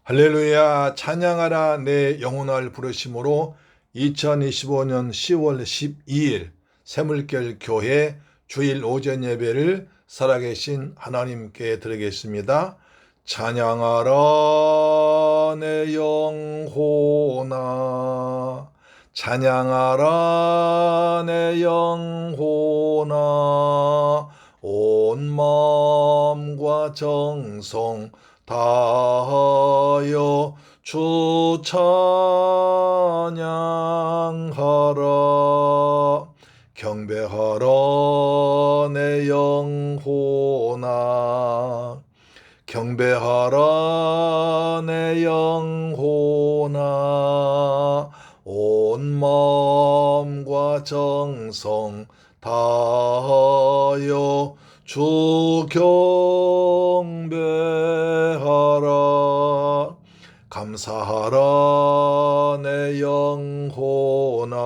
할렐루야. 찬양하라 내 영혼을 부르심으로 2025년 10월 12일 새물결 교회 주일 오전 예배를 살아계신 하나님께 드리겠습니다. 찬양하라 내 영혼아, 찬양하라 내 영혼아, 온 마음과 정성 다하여 주 찬양하라. 경배하라 내 영혼아, 경배하라 내 영혼아, 온 마음과 정성 다하여 주 경배하라. 감사하라 내 영혼아,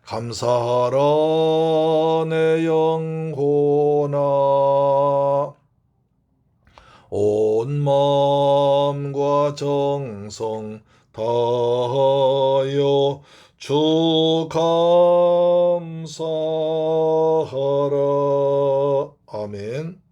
감사하라 내 영혼아, 온 마음과 정성 다하여 주 감사하라. 아멘.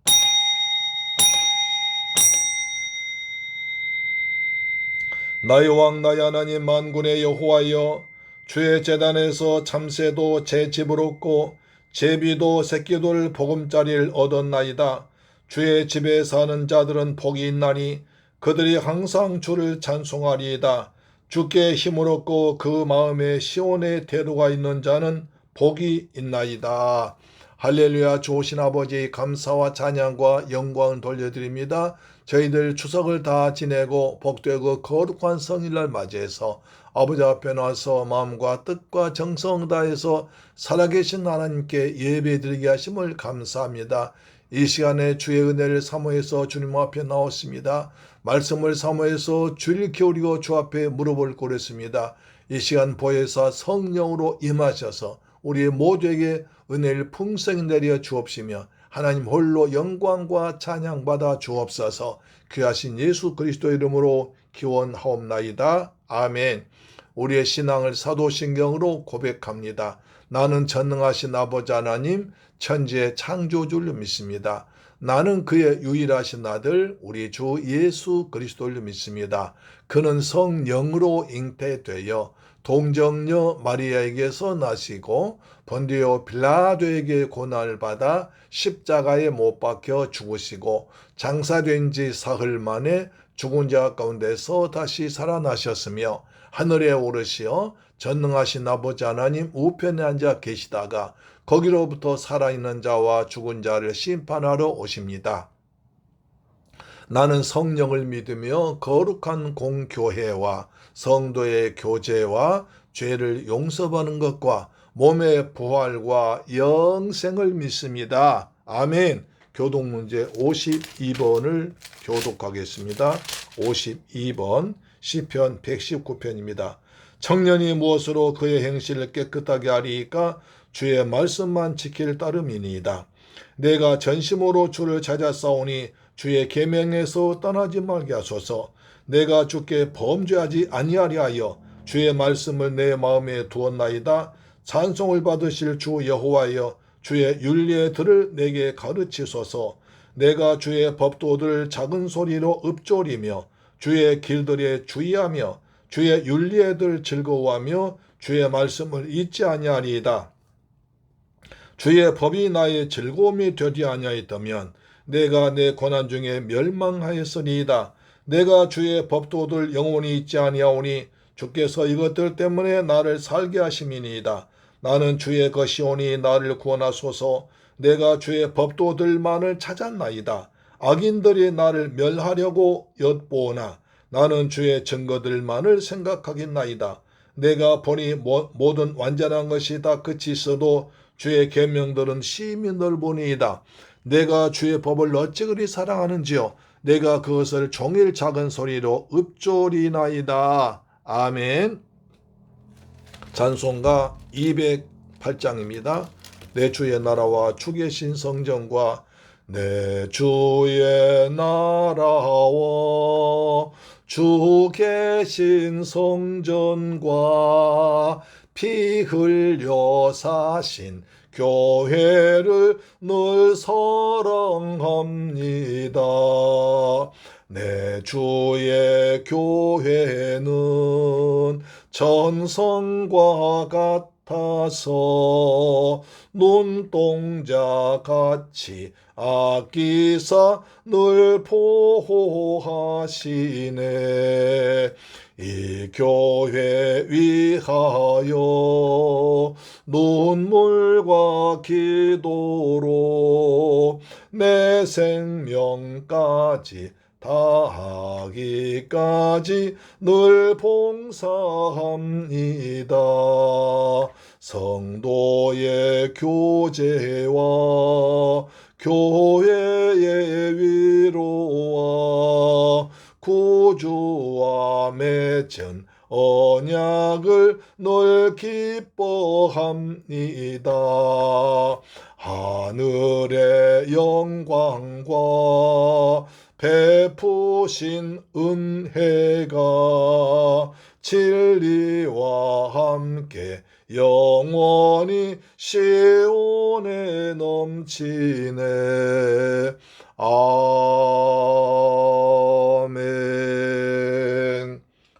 나의 왕 나의 하나님 만군의 여호와여, 주의 제단에서 참새도 제 집을 얻고 제비도 새끼들 보금자리를 얻었나이다. 주의 집에 사는 자들은 복이 있나니 그들이 항상 주를 찬송하리이다. 주께 힘을 얻고 그 마음에 시온의 태도가 있는 자는 복이 있나이다. 할렐루야. 좋으신 아버지, 감사와 찬양과 영광을 돌려드립니다. 저희들 추석을 다 지내고 복되고 거룩한 성일날 맞이해서 아버지 앞에 나와서 마음과 뜻과 정성 다해서 살아계신 하나님께 예배드리게 하심을 감사합니다. 이 시간에 주의 은혜를 사모해서 주님 앞에 나왔습니다. 말씀을 사모해서 주를 기울이고 주 앞에 무릎을 꿇었습니다. 이 시간 보혜사 성령으로 임하셔서 우리 모두에게 은혜를 풍성히 내려 주옵시며 하나님 홀로 영광과 찬양받아 주옵소서. 귀하신 예수 그리스도 이름으로 기원하옵나이다. 아멘. 우리의 신앙을 사도신경으로 고백합니다. 나는 전능하신 아버지 하나님 천지의 창조주를 믿습니다. 나는 그의 유일하신 아들 우리 주 예수 그리스도를 믿습니다. 그는 성령으로 잉태되어 동정녀 마리아에게서 나시고 본디오 빌라도에게 고난을 받아 십자가에 못 박혀 죽으시고 장사된 지 사흘 만에 죽은 자 가운데서 다시 살아나셨으며 하늘에 오르시어 전능하신 아버지 하나님 우편에 앉아 계시다가 거기로부터 살아있는 자와 죽은 자를 심판하러 오십니다. 나는 성령을 믿으며 거룩한 공교회와 성도의 교제와 죄를 용서받는 것과 몸의 부활과 영생을 믿습니다. 아멘. 교독문제 52번을 교독하겠습니다. 52번 시편 119편입니다. 청년이 무엇으로 그의 행실을 깨끗하게 하리이까? 주의 말씀만 지킬 따름이니이다. 내가 전심으로 주를 찾아싸우니 주의 계명에서 떠나지 말게 하소서. 내가 주께 범죄하지 아니하려 하여 주의 말씀을 내 마음에 두었나이다. 찬송을 받으실 주 여호와여, 주의 윤리의 들을 내게 가르치소서. 내가 주의 법도들을 작은 소리로 읊조리며 주의 길들에 주의하며 주의 윤리의 들 즐거워하며 주의 말씀을 잊지 아니하리이다. 주의 법이 나의 즐거움이 되지 아니하였다면 내가 내 고난 중에 멸망하였으리이다. 내가 주의 법도들 영원히 잊지 아니하오니 주께서 이것들 때문에 나를 살게 하심이니이다. 나는 주의 것이오니 나를 구원하소서. 내가 주의 법도들만을 찾았나이다. 악인들이 나를 멸하려고 엿보오나 나는 주의 증거들만을 생각하겠나이다. 내가 보니 모든 완전한 것이 다 끝이 있어도 주의 계명들은 심히 넓으니이다. 내가 주의 법을 어찌 그리 사랑하는지요. 내가 그것을 종일 작은 소리로 읊조리나이다. 아멘. 찬송가 208장입니다. 내 주의 나라와 주 계신 성전과 내 주의 나라와 주 계신 성전과 피 흘려 사신 교회를 늘 사랑합니다. 내 주의 교회는 전성과 같아서 눈동자같이 아끼사 늘 보호하시네. 이 교회 위하여 눈물과 기도로 내 생명까지 다하기까지 늘 봉사합니다. 성도의 교제와 교회의 위로와 구주와 맺은 언약을 늘 기뻐합니다. 하늘의 영광과 베푸신 은혜가 진리와 함께 영원히 시온에 넘치네. 아멘.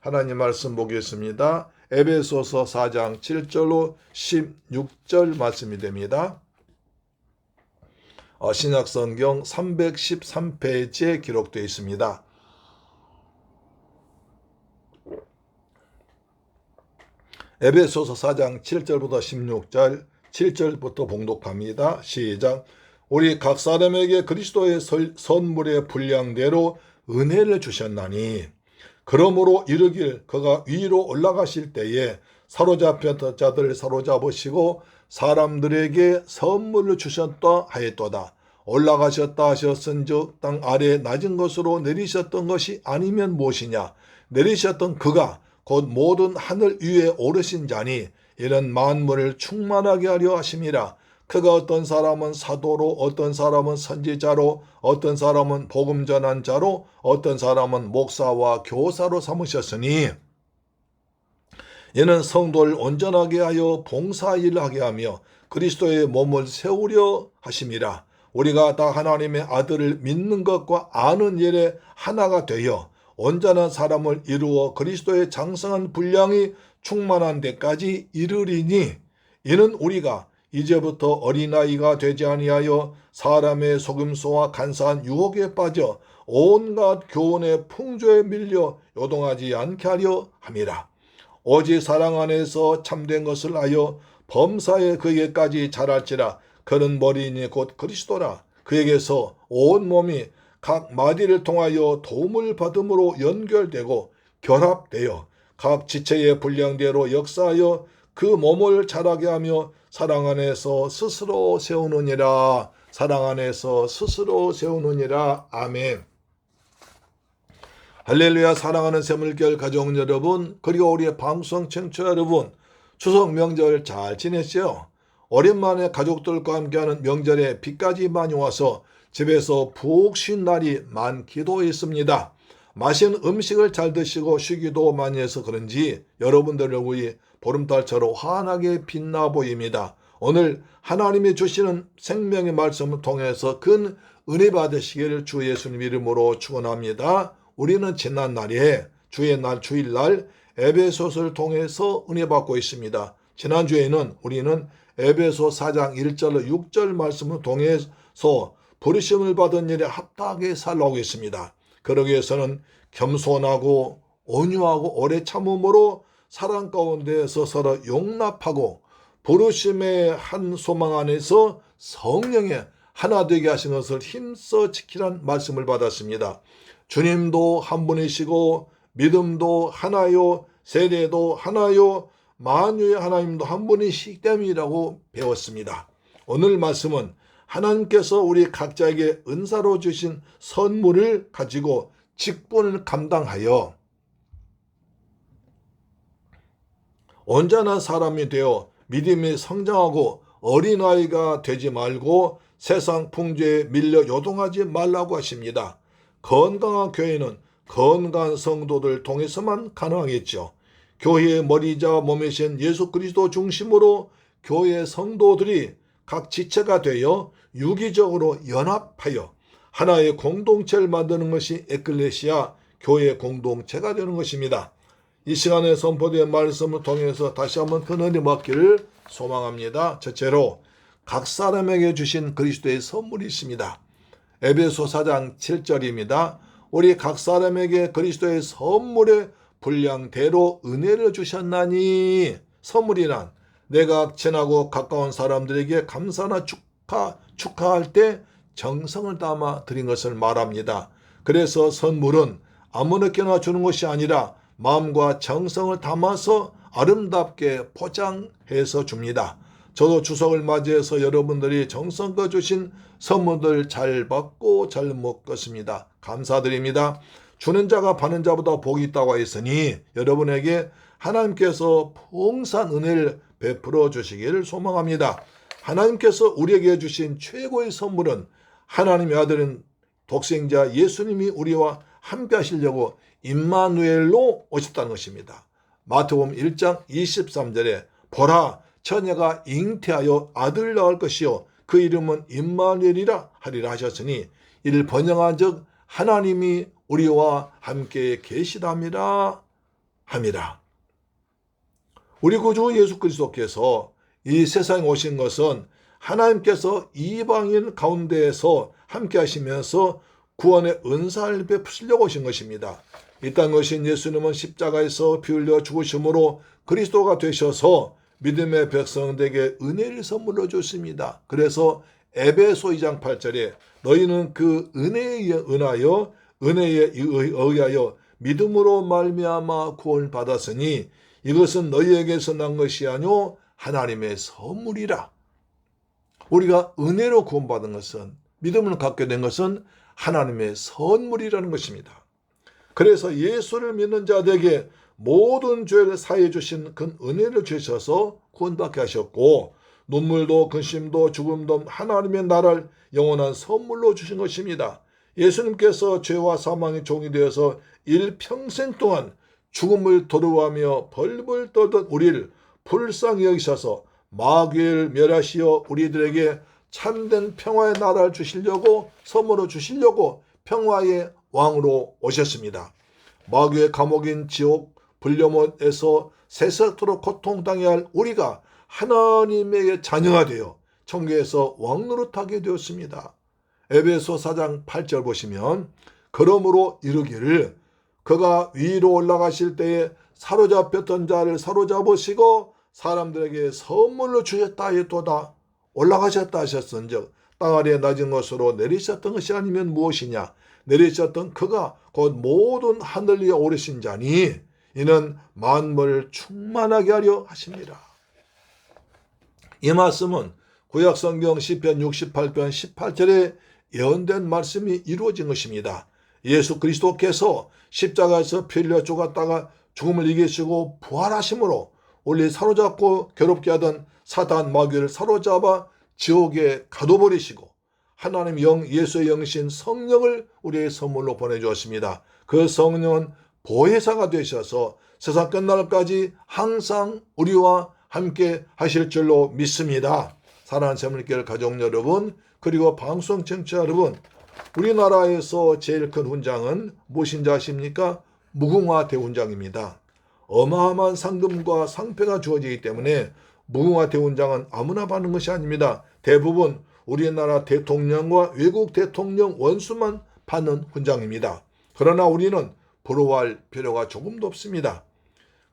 하나님 말씀 보겠습니다. 에베소서 4장 7절로 16절 말씀이 됩니다. 신약성경 313페이지에 기록되어 있습니다. 에베소서 4장 7절부터 16절, 7절부터 봉독합니다. 시작. 우리 각 사람에게 그리스도의 선물의 분량대로 은혜를 주셨나니 그러므로 이르길 그가 위로 올라가실 때에 사로잡혔던 자들을 사로잡으시고 사람들에게 선물을 주셨다 하였도다. 올라가셨다 하셨은즉 땅 아래 낮은 것으로 내리셨던 것이 아니면 무엇이냐. 내리셨던 그가 곧 모든 하늘 위에 오르신 자니 이는 만물을 충만하게 하려 하심이라. 그가 어떤 사람은 사도로, 어떤 사람은 선지자로, 어떤 사람은 복음 전한 자로, 어떤 사람은 목사와 교사로 삼으셨으니 이는 성도를 온전하게 하여 봉사일을 하게 하며 그리스도의 몸을 세우려 하심이라. 우리가 다 하나님의 아들을 믿는 것과 아는 일에 하나가 되어 온전한 사람을 이루어 그리스도의 장성한 분량이 충만한 데까지 이르리니 이는 우리가 이제부터 어린아이가 되지 아니하여 사람의 속임수와 간사한 유혹에 빠져 온갖 교훈의 풍조에 밀려 요동하지 않게 하려 함이라. 오직 사랑 안에서 참된 것을 하여 범사에 그에게까지 자랄지라. 그는 머리이니 곧 그리스도라. 그에게서 온 몸이 각 마디를 통하여 도움을 받음으로 연결되고 결합되어 각 지체의 분량대로 역사하여 그 몸을 자라게 하며 사랑 안에서 스스로 세우느니라. 사랑 안에서 스스로 세우느니라. 아멘. 할렐루야. 사랑하는 새물결 가족 여러분, 그리고 우리의 방송 청취자 여러분, 추석 명절 잘 지냈죠? 오랜만에 가족들과 함께하는 명절에 비까지 많이 와서 집에서 푹 쉰 날이 많기도 했습니다. 맛있는 음식을 잘 드시고 쉬기도 많이 해서 그런지 여러분들 얼굴이 보름달처럼 환하게 빛나 보입니다. 오늘 하나님이 주시는 생명의 말씀을 통해서 큰 은혜 받으시기를 주 예수님 이름으로 축원합니다. 우리는 지난 날에 주의 날 주일날 에베소서를 통해서 은혜 받고 있습니다. 지난주에는 우리는 에베소 4장 1절로 6절 말씀을 통해서 부르심을 받은 일에 합당하게 살라고 했습니다. 그러기 위해서는 겸손하고 온유하고 오래 참음으로 사랑 가운데에서 서로 용납하고 부르심의 한 소망 안에서 성령의 하나 되게 하신 것을 힘써 지키라는 말씀을 받았습니다. 주님도 한 분이시고 믿음도 하나요, 세례도 하나요, 만유의 하나님도 한 분이시기 때문이라고 배웠습니다. 오늘 말씀은 하나님께서 우리 각자에게 은사로 주신 선물을 가지고 직분을 감당하여 온전한 사람이 되어 믿음이 성장하고 어린아이가 되지 말고 세상 풍조에 밀려 요동하지 말라고 하십니다. 건강한 교회는 건강한 성도들 통해서만 가능하겠죠. 교회의 머리이자 몸이신 예수 그리스도 중심으로 교회 성도들이 각 지체가 되어 유기적으로 연합하여 하나의 공동체를 만드는 것이 에클레시아, 교회 공동체가 되는 것입니다. 이 시간에 선포된 말씀을 통해서 다시 한번 큰 은혜 받기를 소망합니다. 첫째로 각 사람에게 주신 그리스도의 선물이 있습니다. 에베소 4장 7절입니다. 우리 각 사람에게 그리스도의 선물의 분량대로 은혜를 주셨나니, 선물이란 내가 친하고 가까운 사람들에게 감사나 축하할 때 정성을 담아 드린 것을 말합니다. 그래서 선물은 아무렇게나 주는 것이 아니라 마음과 정성을 담아서 아름답게 포장해서 줍니다. 저도 추석을 맞이해서 여러분들이 정성껏 주신 선물들 잘 받고 잘 먹었습니다. 감사드립니다. 주는 자가 받는 자보다 복이 있다고 했으니 여러분에게 하나님께서 풍성한 은혜를 베풀어 주시기를 소망합니다. 하나님께서 우리에게 주신 최고의 선물은 하나님의 아들인 독생자 예수님이 우리와 함께 하시려고 임마누엘로 오셨다는 것입니다. 마태복음 1장 23절에 보라, 처녀가 잉태하여 아들을 낳을 것이요 그 이름은 임마누엘이라 하리라 하셨으니, 이를 번영한즉 하나님이 우리와 함께 계시답니다 함이라. 우리 구주 예수 그리스도께서 이 세상에 오신 것은 하나님께서 이방인 가운데에서 함께 하시면서 구원의 은사를 베푸시려고 오신 것입니다. 이 땅 오신 예수님은 십자가에서 피 흘려 죽으심으로 그리스도가 되셔서 믿음의 백성들에게 은혜를 선물로 줬습니다. 그래서 에베소 2장 8절에 너희는 그 은혜에 의하여 믿음으로 말미암아 구원을 받았으니 이것은 너희에게서 난 것이 아니오 하나님의 선물이라. 우리가 은혜로 구원받은 것은, 믿음을 갖게 된 것은 하나님의 선물이라는 것입니다. 그래서 예수를 믿는 자들에게 모든 죄를 사해 주신 그 은혜를 주셔서 구원받게 하셨고, 눈물도 근심도 죽음도 하나님의 나라를 영원한 선물로 주신 것입니다. 예수님께서 죄와 사망의 종이 되어서 일평생 동안 죽음을 두려워하며 벌벌 떨던 우리를 불쌍히 여기셔서 마귀를 멸하시어 우리들에게 참된 평화의 나라를 주시려고, 선물로 주시려고 평화의 왕으로 오셨습니다. 마귀의 감옥인 지옥 불려못에서 세세토록 고통당해야 할 우리가 하나님의 자녀가 되어 천국에서 왕노릇하게 되었습니다. 에베소 4장 8절 보시면 그러므로 이르기를 그가 위로 올라가실 때에 사로잡혔던 자를 사로잡으시고 사람들에게 선물로 주셨다 하였도다. 올라가셨다 하셨은즉 땅 아래 낮은 것으로 내리셨던 것이 아니면 무엇이냐. 내리셨던 그가 곧 모든 하늘 위에 오르신 자니 이는 만물을 충만하게 하려 하십니다. 이 말씀은 구약성경 시편 68편 18절에 예언된 말씀이 이루어진 것입니다. 예수 그리스도께서 십자가에서 피 흘려 죽었다가 죽음을 이기시고 부활하심으로 우리 사로잡고 괴롭게 하던 사단 마귀를 사로잡아 지옥에 가둬버리시고 하나님 영 예수의 영이신 성령을 우리의 선물로 보내주었습니다. 그 성령은 보혜사가 되셔서 세상 끝날까지 항상 우리와 함께 하실 줄로 믿습니다. 사랑하는 새물교회 가족 여러분, 그리고 방송 청취자 여러분, 우리나라에서 제일 큰 훈장은 무엇인지 아십니까? 무궁화 대훈장입니다. 어마어마한 상금과 상패가 주어지기 때문에 무궁화 대훈장은 아무나 받는 것이 아닙니다. 대부분 우리나라 대통령과 외국 대통령 원수만 받는 훈장입니다. 그러나 우리는 부러워할 필요가 조금도 없습니다.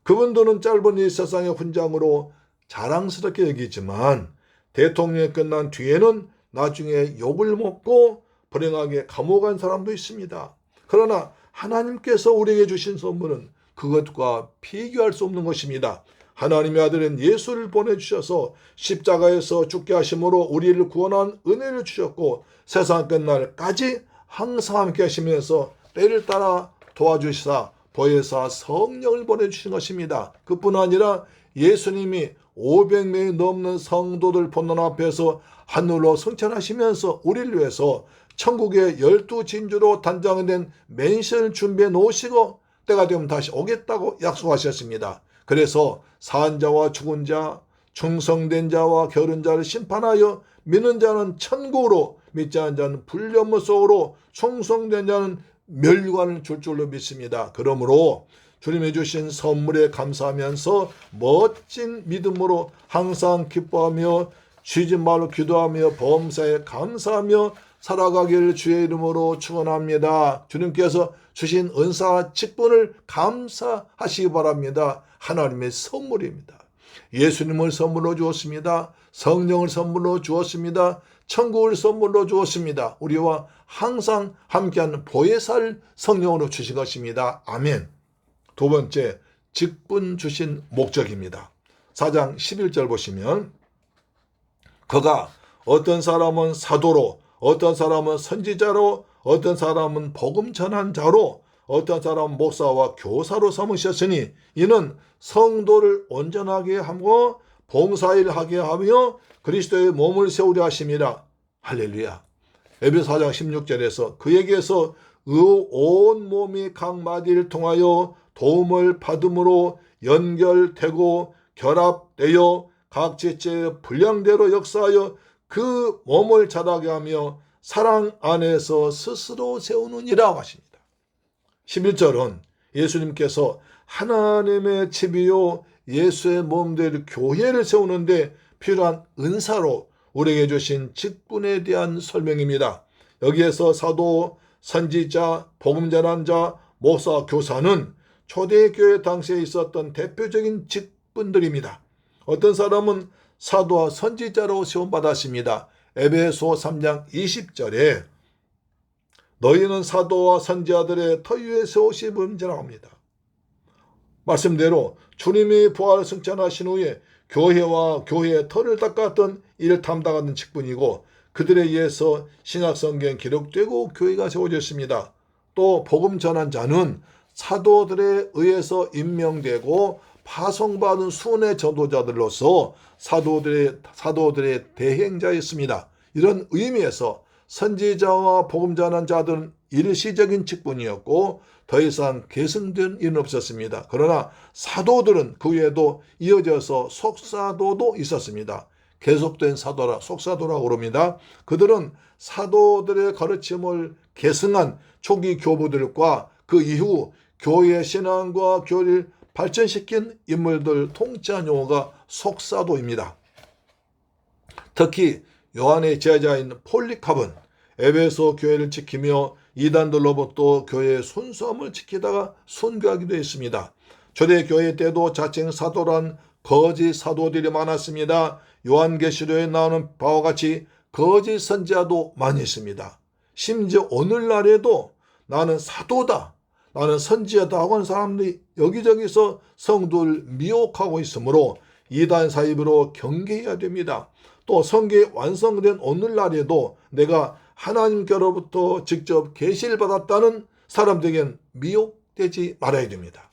그분들은 짧은 이 세상의 훈장으로 자랑스럽게 여기지만 대통령이 끝난 뒤에는 나중에 욕을 먹고 불행하게 감옥 간 사람도 있습니다. 그러나 하나님께서 우리에게 주신 선물은 그것과 비교할 수 없는 것입니다. 하나님의 아들인 예수를 보내주셔서 십자가에서 죽게 하심으로 우리를 구원한 은혜를 주셨고 세상 끝날까지 항상 함께 하시면서 때를 따라 도와주시사 보혜사 성령을 보내주신 것입니다. 그뿐 아니라 예수님이 500명이 넘는 성도들 본론 앞에서 하늘로 승천하시면서 우리를 위해서 천국의 12진주로 단장된 맨션을 준비해 놓으시고 때가 되면 다시 오겠다고 약속하셨습니다. 그래서 산 자와 죽은 자, 충성된 자와 게으른 자를 심판하여 믿는 자는 천국으로, 믿지 않는 자는 불련무 속으로, 충성된 자는 멸관을 줄 줄로 믿습니다. 그러므로 주님이 주신 선물에 감사하면서 멋진 믿음으로 항상 기뻐하며 쉬지 말고 기도하며 범사에 감사하며 살아가기를 주의 이름으로 축원합니다. 주님께서 주신 은사와 직분을 감사하시기 바랍니다. 하나님의 선물입니다. 예수님을 선물로 주었습니다. 성령을 선물로 주었습니다. 천국을 선물로 주었습니다. 우리와 항상 함께하는 보혜사를 성령으로 주신 것입니다. 아멘. 두 번째, 직분 주신 목적입니다. 4장 11절 보시면 그가 어떤 사람은 사도로, 어떤 사람은 선지자로, 어떤 사람은 복음 전한 자로, 어떤 사람은 목사와 교사로 삼으셨으니 이는 성도를 온전하게 하고 봉사일 하게 하며 그리스도의 몸을 세우려 하심이라. 할렐루야. 에베소 4장 16절에서 그에게서 온 몸이 각 마디를 통하여 도움을 받음으로 연결되고 결합되어 각 지체의 분량대로 역사하여 그 몸을 자라게 하며 사랑 안에서 스스로 세우느니라 하십니다. 11절은 예수님께서 하나님의 집이요 예수의 몸될 교회를 세우는데 필요한 은사로 우리에게 주신 직분에 대한 설명입니다. 여기에서 사도, 선지자, 복음 전한 자, 목사, 교사는 초대교회 당시에 있었던 대표적인 직분들입니다. 어떤 사람은 사도와 선지자로 시험받았습니다. 에베소 3장 20절에 너희는 사도와 선지자들의 터 위에 세우심이라 합니다. 말씀대로 주님이 부활을 승천하신 후에 교회와 교회의 터를 닦았던 이를 담당하는 직분이고 그들에 의해서 신약성경에 기록되고 교회가 세워졌습니다. 또 복음 전한 자는 사도들에 의해서 임명되고 파송받은 순회 전도자들로서 사도들의 대행자였습니다. 이런 의미에서 선지자와 복음 전한 자들은 일시적인 직분이었고 더 이상 계승된 일은 없었습니다. 그러나 사도들은 그 외에도 이어져서 속사도도 있었습니다. 계속된 사도라, 속사도라고 그럽니다. 그들은 사도들의 가르침을 계승한 초기 교부들과 그 이후 교회의 신앙과 교리를 발전시킨 인물들 통치한 용어가 속사도입니다. 특히 요한의 제자인 폴리캅은 에베소 교회를 지키며 이단들로부터 교회의 순수함을 지키다가 순교하기도 했습니다. 초대교회 때도 자칭 사도란 거짓 사도들이 많았습니다. 요한계시록에 나오는 바와 같이 거짓 선지자도 많이 있습니다. 심지어 오늘날에도 나는 사도다, 나는 선지자다 하고 하는 사람들이 여기저기서 성도를 미혹하고 있으므로 이단 사입으로 경계해야 됩니다. 또 성경이 완성된 오늘날에도 내가 하나님께로부터 직접 계시를 받았다는 사람들에겐 미혹되지 말아야 됩니다.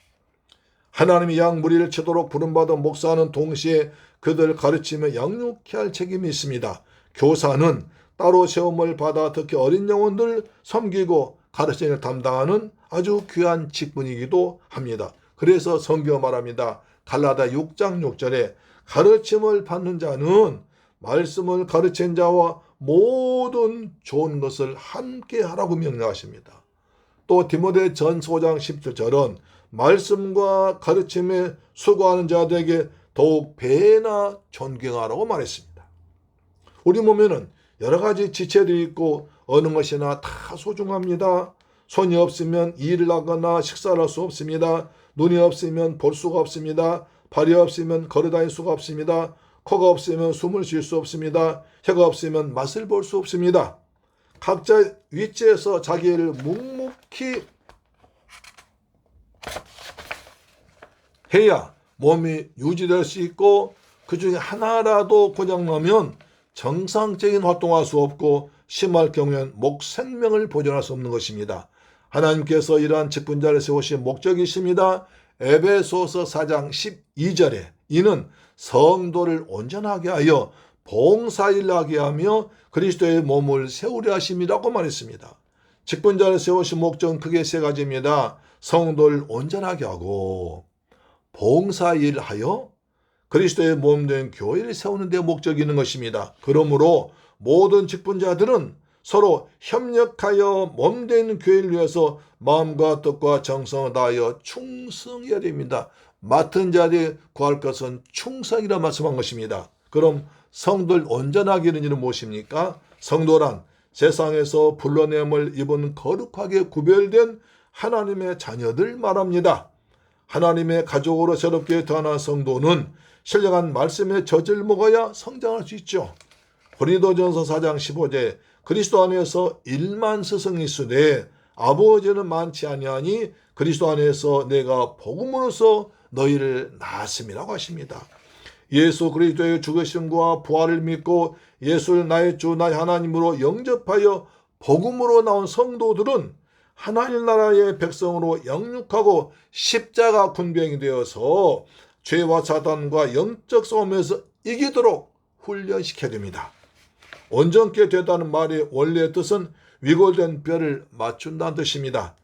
하나님이 양 무리를 치도록 부름받은 목사는 동시에 그들을 가르치며 양육해야 할 책임이 있습니다. 교사는 따로 세움을 받아 특히 어린 영혼들을 섬기고 가르침을 담당하는 아주 귀한 직분이기도 합니다. 그래서 성경 말합니다. 갈라디아 6장 6절에 가르침을 받는 자는 말씀을 가르친 자와 모든 좋은 것을 함께 하라고 명령하십니다. 또 디모데 전서 5장 10절은 말씀과 가르침에 수고하는 자들에게 더욱 배나 존경하라고 말했습니다. 우리 몸에는 여러 가지 지체들이 있고 어느 것이나 다 소중합니다. 손이 없으면 일을 하거나 식사를 할 수 없습니다. 눈이 없으면 볼 수가 없습니다. 발이 없으면 걸어다닐 수가 없습니다. 코가 없으면 숨을 쉴 수 없습니다. 혀가 없으면 맛을 볼 수 없습니다. 각자 위치에서 자기를 묵묵히 해야 몸이 유지될 수 있고 그 중에 하나라도 고장나면 정상적인 활동할 수 없고 심할 경우엔 목 생명을 보존할 수 없는 것입니다. 하나님께서 이러한 직분자를 세우신 목적이 있습니다. 에베소서 4장 12절에 이는 성도를 온전하게 하여 봉사일 하게 하며 그리스도의 몸을 세우려 하심이라고 말했습니다. 직분자를 세우신 목적은 크게 세 가지입니다. 성도를 온전하게 하고 봉사일 하여 그리스도의 몸 된 교회를 세우는 데 목적이 있는 것입니다. 그러므로 모든 직분자들은 서로 협력하여 몸 된 교회를 위해서 마음과 뜻과 정성을 다하여 충성해야 됩니다. 맡은 자리에 구할 것은 충성이라 말씀한 것입니다. 그럼 성도를 온전하게 하는 일은 무엇입니까? 성도란 세상에서 불러냄을 입은 거룩하게 구별된 하나님의 자녀들 말합니다. 하나님의 가족으로 새롭게 태어난 성도는 신령한 말씀의 젖을 먹어야 성장할 수 있죠. 고린도전서 4장 15절 그리스도 안에서 1만 스승이 있으되 아버지는 많지 아니하니 그리스도 안에서 내가 복음으로써 너희를 낳았음이라고 하십니다. 예수 그리스도의 죽으심과 부활을 믿고 예수를 나의 주 나의 하나님으로 영접하여 복음으로 나온 성도들은 하나님 나라의 백성으로 영육하고 십자가 군병이 되어서 죄와 사단과 영적 싸움에서 이기도록 훈련시켜야 됩니다. 온전케 되다는 말의 원래 뜻은 위골된 뼈를 맞춘다는 뜻입니다.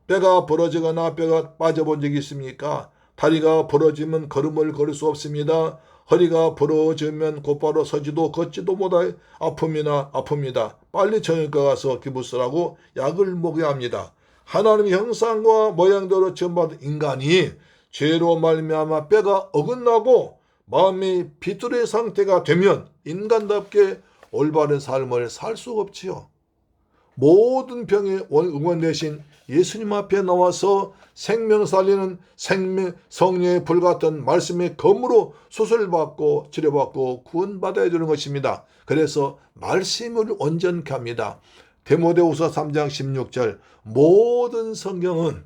뼈가 부러지거나 뼈가 빠져본 적이 있습니까? 다리가 부러지면 걸음을 걸을 수 없습니다. 허리가 부러지면 곧바로 서지도 걷지도 못해 아픕니다. 빨리 정형외과 가서 기부스라고 약을 먹여야 합니다. 하나님의 형상과 모양대로 지음받은 인간이 죄로 말미암아 뼈가 어긋나고 마음이 비뚤의 상태가 되면 인간답게 올바른 삶을 살 수가 없지요. 모든 병의 응원 대신 예수님 앞에 나와서 생명 살리는 성령의 불같은 말씀의 검으로 수술받고 치료받고 구원받아야 되는 것입니다. 그래서 말씀을 온전케 합니다. 디모데후서 3장 16절 모든 성경은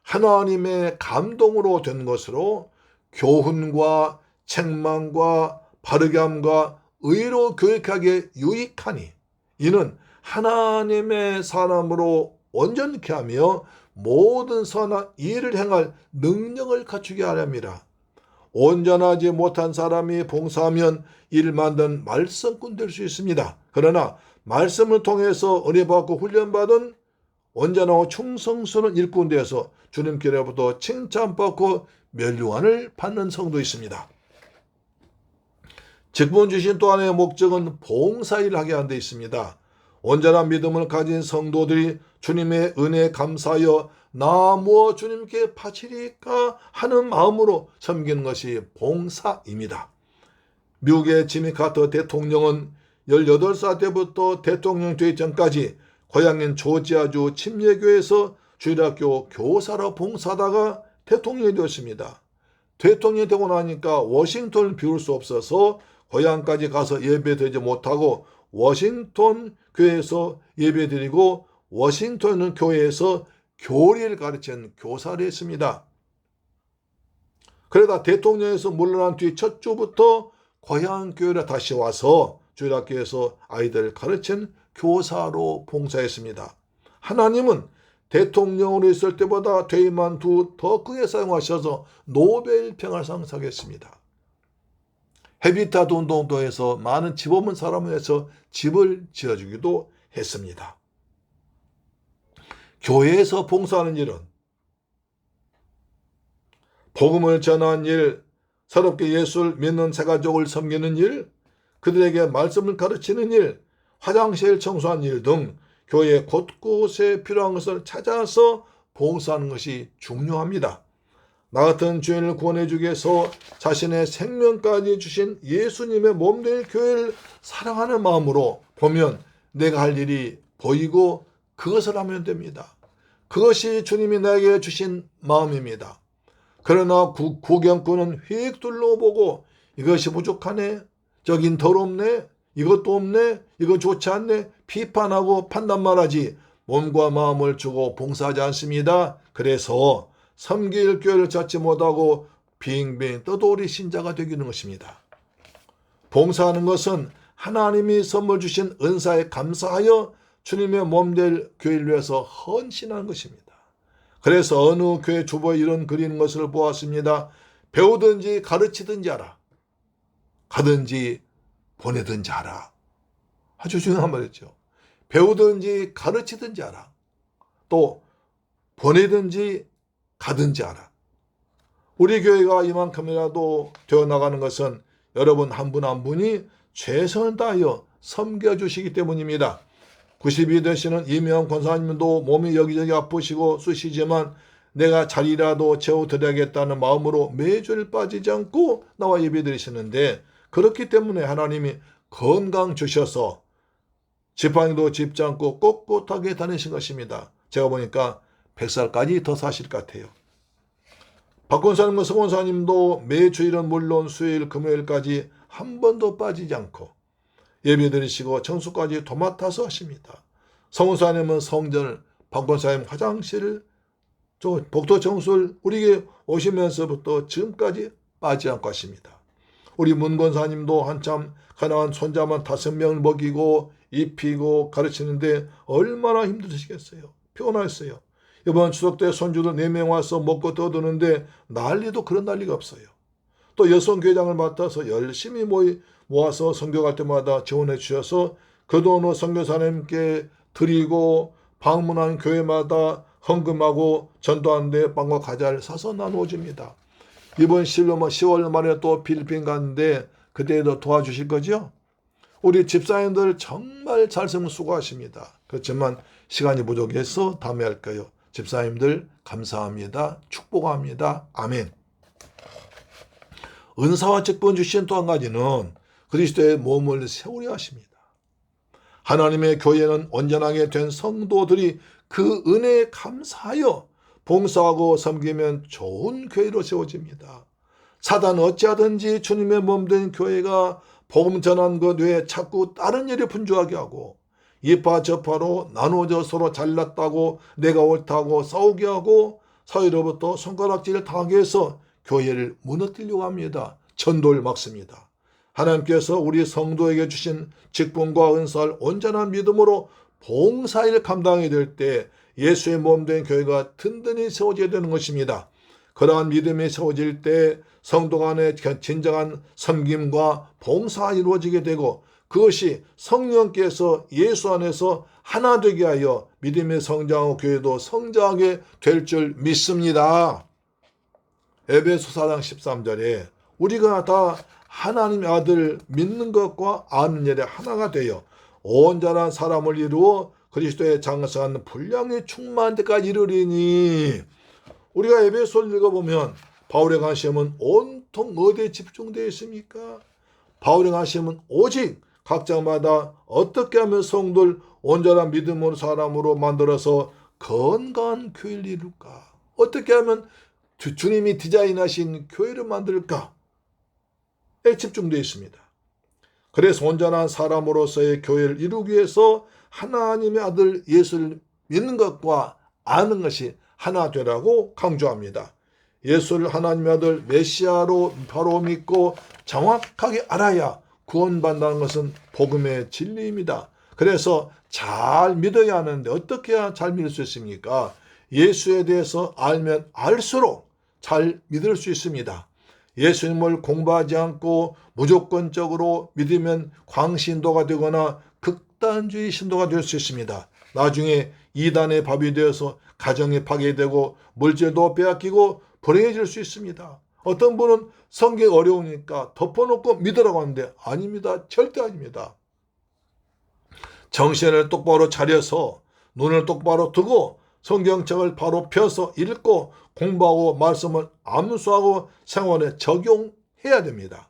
하나님의 감동으로 된 것으로 교훈과 책망과 바르게 함과 의로 교육하기에 유익하니 이는 하나님의 사람으로 온전케 하며 모든 선한 일을 행할 능력을 갖추게 하렵니다. 온전하지 못한 사람이 봉사하면 이를 만든 말썽꾼 될 수 있습니다. 그러나 말씀을 통해서 은혜받고 훈련받은 온전하고 충성스러운 일꾼 되어서 주님께로부터 칭찬받고 멸류관을 받는 성도 있습니다. 직분 주신 또 하나의 목적은 봉사일을 하게 하는 데 있습니다. 온전한 믿음을 가진 성도들이 주님의 은혜에 감사하여 나 무엇 주님께 바치리까 하는 마음으로 섬기는 것이 봉사입니다. 미국의 지미 카터 대통령은 18살 때부터 대통령이 되기 전까지 고향인 조지아주 침례교회에서 주일학교 교사로 봉사하다가 대통령이 되었습니다. 대통령이 되고 나니까 워싱턴을 비울 수 없어서 고향까지 가서 예배드리지 못하고 워싱턴 교회에서 예배드리고 워싱턴 교회에서 교리를 가르치는 교사를 했습니다. 그러다 대통령에서 물러난 뒤 첫 주부터 고향 교회로 다시 와서 주일학교에서 아이들을 가르친 교사로 봉사했습니다. 하나님은 대통령으로 있을 때보다 퇴임한 후 더 크게 사용하셔서 노벨 평화상 상했습니다. 헤비타트 운동도 해서 많은 집 없는 사람을 해서 집을 지어주기도 했습니다. 교회에서 봉사하는 일은 복음을 전하는 일, 새롭게 예수를 믿는 새가족을 섬기는 일, 그들에게 말씀을 가르치는 일, 화장실 청소하는 일 등 교회 곳곳에 필요한 것을 찾아서 봉사하는 것이 중요합니다. 나 같은 죄인을 구원해 주기 위해서 자신의 생명까지 주신 예수님의 몸된 교회를 사랑하는 마음으로 보면 내가 할 일이 보이고 그것을 하면 됩니다. 그것이 주님이 나에게 주신 마음입니다. 그러나 구경꾼은 휙 둘러보고 이것이 부족하네, 저긴 더럽네, 이것도 없네, 이거 좋지 않네 비판하고 판단만 하지 몸과 마음을 주고 봉사하지 않습니다. 그래서 섬길 교회를 찾지 못하고 빙빙 떠돌이 신자가 되기는 것입니다. 봉사하는 것은 하나님이 선물 주신 은사에 감사하여 주님의 몸될 교회를 위해서 헌신하는 것입니다. 그래서 어느 교회 주보에 이런 그리는 것을 보았습니다. 배우든지 가르치든지 하라. 가든지 보내든지 하라. 아주 중요한 말이죠. 배우든지 가르치든지 하라. 또 보내든지 가든지 하라. 우리 교회가 이만큼이라도 되어나가는 것은 여러분 한 분 한 분이 최선을 다하여 섬겨주시기 때문입니다. 90이 되시는 이명환 권사님도 몸이 여기저기 아프시고 쑤시지만 내가 자리라도 채워드려야겠다는 마음으로 매주를 빠지지 않고 나와 예배드리시는데, 그렇기 때문에 하나님이 건강 주셔서 지팡이도 짚지 않고 꼿꼿하게 다니신 것입니다. 제가 보니까 100살까지 더 사실 것 같아요. 박 권사님과 서 권사님도 매주일은 물론 수요일 금요일까지 한 번도 빠지지 않고 예배드리시고 청소까지 도맡아서 하십니다. 서 권사님은 성전을, 박 권사님 화장실을, 복도 청소를 우리에게 오시면서부터 지금까지 빠지지 않고 하십니다. 우리 문 권사님도 한참 가난한 손자만 5명을 먹이고 입히고 가르치는데 얼마나 힘드시겠어요. 피곤했어요. 이번 추석 때 손주들 4명 와서 먹고 떠드는데 난리도 그런 난리가 없어요. 또 여성교회장을 맡아서 열심히 모아서 선교 갈 때마다 지원해 주셔서 그 돈을 선교사님께 드리고 방문한 교회마다 헌금하고 전도하는데 빵과 과자를 사서 나누어 줍니다. 이번 10월 말에 또 필리핀 갔는데 그때도 도와주실 거죠? 우리 집사님들 정말 잘생 수고하십니다. 그렇지만 시간이 부족해서 다음에 할 거예요. 집사님들 감사합니다. 축복합니다. 아멘. 은사와 직분 주신 또 한 가지는 그리스도의 몸을 세우려 하십니다. 하나님의 교회는 온전하게 된 성도들이 그 은혜에 감사하여 봉사하고 섬기면 좋은 교회로 세워집니다. 사단은 어찌하든지 주님의 몸된 교회가 복음 전한 것 외에 자꾸 다른 일에 분주하게 하고 이파 저파로 나누어져 서로 잘났다고 내가 옳다고 싸우게 하고 사회로부터 손가락질을 당하게 해서 교회를 무너뜨리려고 합니다. 전도를 막습니다. 하나님께서 우리 성도에게 주신 직분과 은사를 온전한 믿음으로 봉사일을 감당하게 될 때 예수의 몸된 교회가 든든히 세워져야 되는 것입니다. 그러한 믿음이 세워질 때 성도 간의 진정한 섬김과 봉사가 이루어지게 되고 그것이 성령께서 예수 안에서 하나 되게 하여 믿음의 성장하고 교회도 성장하게 될 줄 믿습니다. 에베소 4장 13절에 우리가 다 하나님의 아들 믿는 것과 아는 일에 하나가 되어 온전한 사람을 이루어 그리스도의 장성한 분량이 충만한 데까지 이르리니, 우리가 에베소를 읽어보면 바울의 관심은 온통 어디에 집중되어 있습니까? 바울의 관심은 오직 각자마다 어떻게 하면 성도를 온전한 믿음으로 사람으로 만들어서 건강한 교회를 이룰까? 어떻게 하면 주님이 디자인하신 교회를 만들까에 집중되어 있습니다. 그래서 온전한 사람으로서의 교회를 이루기 위해서 하나님의 아들 예수를 믿는 것과 아는 것이 하나 되라고 강조합니다. 예수를 하나님의 아들 메시아로 바로 믿고 정확하게 알아야 구원받는다는 것은 복음의 진리입니다. 그래서 잘 믿어야 하는데 어떻게 해야 잘 믿을 수 있습니까? 예수에 대해서 알면 알수록 잘 믿을 수 있습니다. 예수님을 공부하지 않고 무조건적으로 믿으면 광신도가 되거나 극단주의 신도가 될 수 있습니다. 나중에 이단의 밥이 되어서 가정이 파괴되고 물질도 빼앗기고 불행해질 수 있습니다. 어떤 분은 성경이 어려우니까 덮어놓고 믿으라고 하는데 아닙니다. 절대 아닙니다. 정신을 똑바로 차려서 눈을 똑바로 뜨고 성경책을 바로 펴서 읽고 공부하고 말씀을 암수하고 생활에 적용해야 됩니다.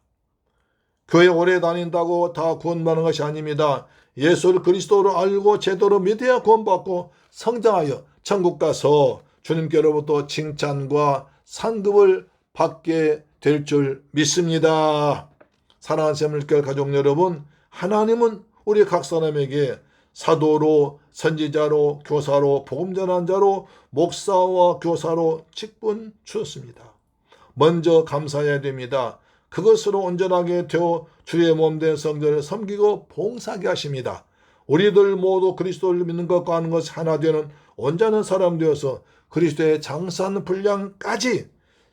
교회 오래 다닌다고 다 구원받는 것이 아닙니다. 예수를 그리스도로 알고 제대로 믿어야 구원받고 성장하여 천국 가서 주님께로부터 칭찬과 상급을 받게 될 줄 믿습니다. 사랑하는 새물결 가족 여러분, 하나님은 우리 각 사람에게 사도로, 선지자로, 교사로, 복음 전한 자로, 목사와 교사로 직분 주었습니다. 먼저 감사해야 됩니다. 그것으로 온전하게 되어 주의 몸된 성전을 섬기고 봉사하게 하십니다. 우리들 모두 그리스도를 믿는 것과 아는 것이 하나 되는 온전한 사람 되어서 그리스도의 장사하는 분량까지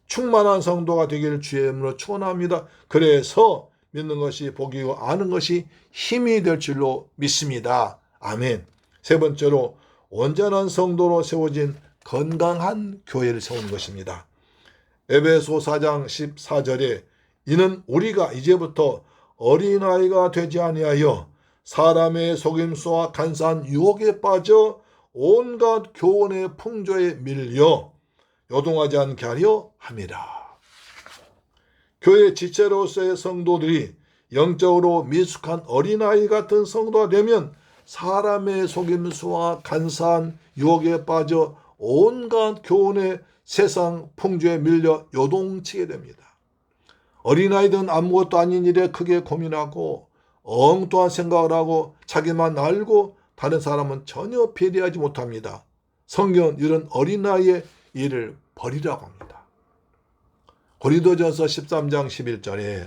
충만한 성도가 되기를 주의 이름으로 축원합니다. 그래서 믿는 것이 복이고 아는 것이 힘이 될 줄로 믿습니다. 아멘. 세 번째로 온전한 성도로 세워진 건강한 교회를 세우는 것입니다. 에베소 4장 14절에 이는 우리가 이제부터 어린아이가 되지 아니하여 사람의 속임수와 간사한 유혹에 빠져 온갖 교훈의 풍조에 밀려 요동하지 않게 하려 함이라. 교회 지체로서의 성도들이 영적으로 미숙한 어린아이 같은 성도가 되면 사람의 속임수와 간사한 유혹에 빠져 온갖 교훈의 세상 풍조에 밀려 요동치게 됩니다. 어린아이들은 아무것도 아닌 일에 크게 고민하고 엉뚱한 생각을 하고 자기만 알고 다른 사람은 전혀 배려하지 못합니다. 성경은 이런 어린아이의 일을 버리라고 합니다. 고린도전서 13장 11절에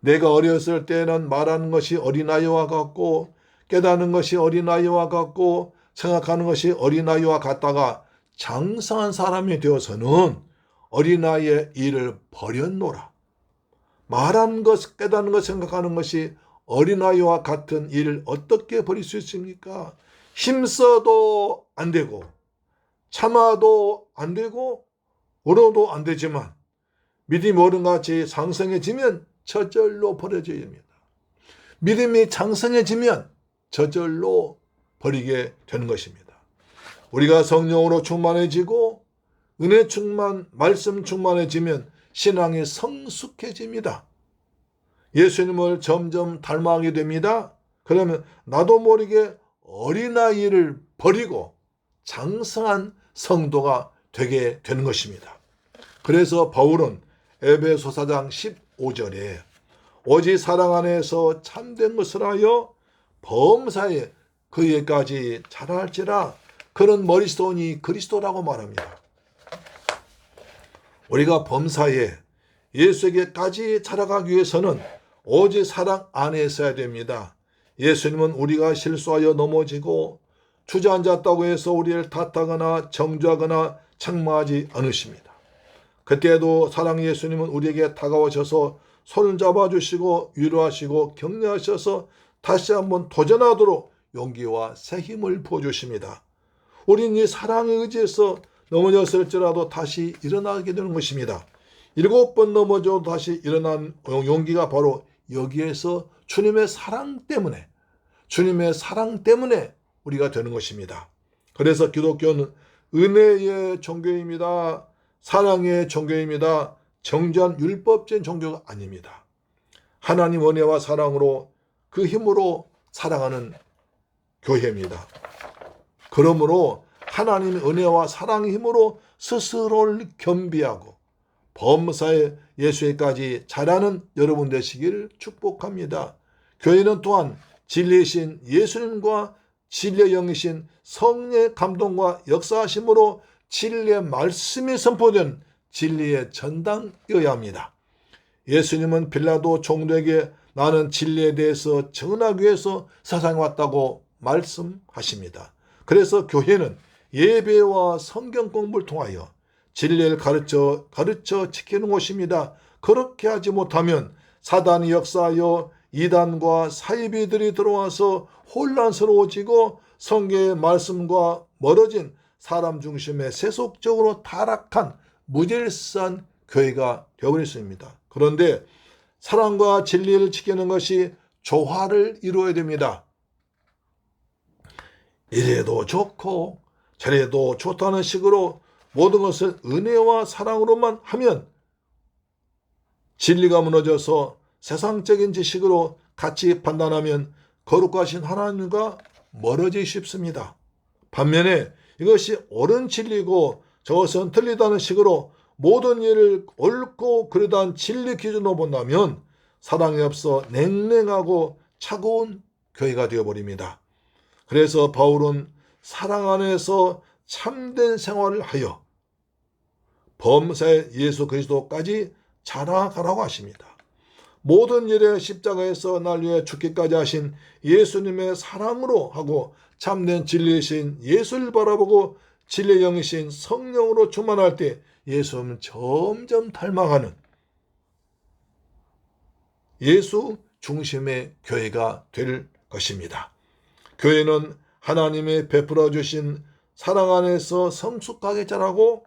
내가 어렸을 때는 말하는 것이 어린아이와 같고 깨닫는 것이 어린아이와 같고 생각하는 것이 어린아이와 같다가 장성한 사람이 되어서는 어린아이의 일을 버렸노라. 말하는 것, 깨닫는 것, 생각하는 것이 어린아이와 같은 일을 어떻게 버릴 수 있습니까? 힘써도 안 되고 참아도 안 되고 울어도 안 되지만 믿음이 어른같이 장성해지면 저절로 버려져야 됩니다. 믿음이 장성해지면 저절로 버리게 되는 것입니다. 우리가 성령으로 충만해지고 은혜 충만, 말씀 충만해지면 신앙이 성숙해집니다. 예수님을 점점 닮아가게 됩니다. 그러면 나도 모르게 어린아이를 버리고 장성한 성도가 되게 되는 것입니다. 그래서 바울은 에베소 4장 15절에 오직 사랑 안에서 참된 것을 하여 범사에 그에까지 자랄지라 그런 머리손이 그리스도라고 말합니다. 우리가 범사에 예수에게까지 자라가기 위해서는 오직 사랑 안에 있어야 됩니다. 예수님은 우리가 실수하여 넘어지고 주저앉았다고 해서 우리를 탓하거나 정죄하거나 책망하지 않으십니다. 그때도 사랑 예수님은 우리에게 다가오셔서 손을 잡아주시고 위로하시고 격려하셔서 다시 한번 도전하도록 용기와 새 힘을 부어주십니다. 우린 이 사랑에 의지해서 넘어졌을지라도 다시 일어나게 되는 것입니다. 7번 넘어져도 다시 일어난 용기가 바로 여기에서 주님의 사랑 때문에 우리가 되는 것입니다. 그래서 기독교는 은혜의 종교입니다. 사랑의 종교입니다. 정죄한 율법적인 종교가 아닙니다. 하나님 은혜와 사랑으로 그 힘으로 사랑하는 교회입니다. 그러므로 하나님의 은혜와 사랑의 힘으로 스스로를 겸비하고 범사에 예수에까지 자라는 여러분 되시기를 축복합니다. 교회는 또한 진리이신 예수님과 진리의 영이신 성령의 감동과 역사하심으로 진리의 말씀이 선포된 진리의 전당이어야 합니다. 예수님은 빌라도 총독에게 나는 진리에 대해서 증언하기 위해서 세상에 왔다고 말씀하십니다. 그래서 교회는 예배와 성경 공부를 통하여 진리를 가르쳐 지키는 곳입니다. 그렇게 하지 못하면 사단이 역사하여 이단과 사이비들이 들어와서 혼란스러워지고 성경의 말씀과 멀어진 사람 중심의 세속적으로 타락한 무질서한 교회가 되어버릴 수 있습니다. 그런데 사랑과 진리를 지키는 것이 조화를 이루어야 됩니다. 이래도 좋고 저래도 좋다는 식으로 모든 것을 은혜와 사랑으로만 하면 진리가 무너져서 세상적인 지식으로 같이 판단하면 거룩하신 하나님과 멀어지기 쉽습니다. 반면에 이것이 옳은 진리고 저것은 틀리다는 식으로 모든 일을 옳고 그르다는 진리 기준으로 본다면 사랑이 없어 냉랭하고 차가운 교회가 되어버립니다. 그래서 바울은 사랑 안에서 참된 생활을 하여 범사의 예수 그리스도까지 자라가라고 하십니다. 모든 일에 십자가에서 날 위해 죽기까지 하신 예수님의 사랑으로 하고 참된 진리이신 예수를 바라보고 진리의 영이신 성령으로 충만할 때 예수는 점점 닮아가는 예수 중심의 교회가 될 것입니다. 교회는 하나님의 베풀어 주신 사랑 안에서 성숙하게 자라고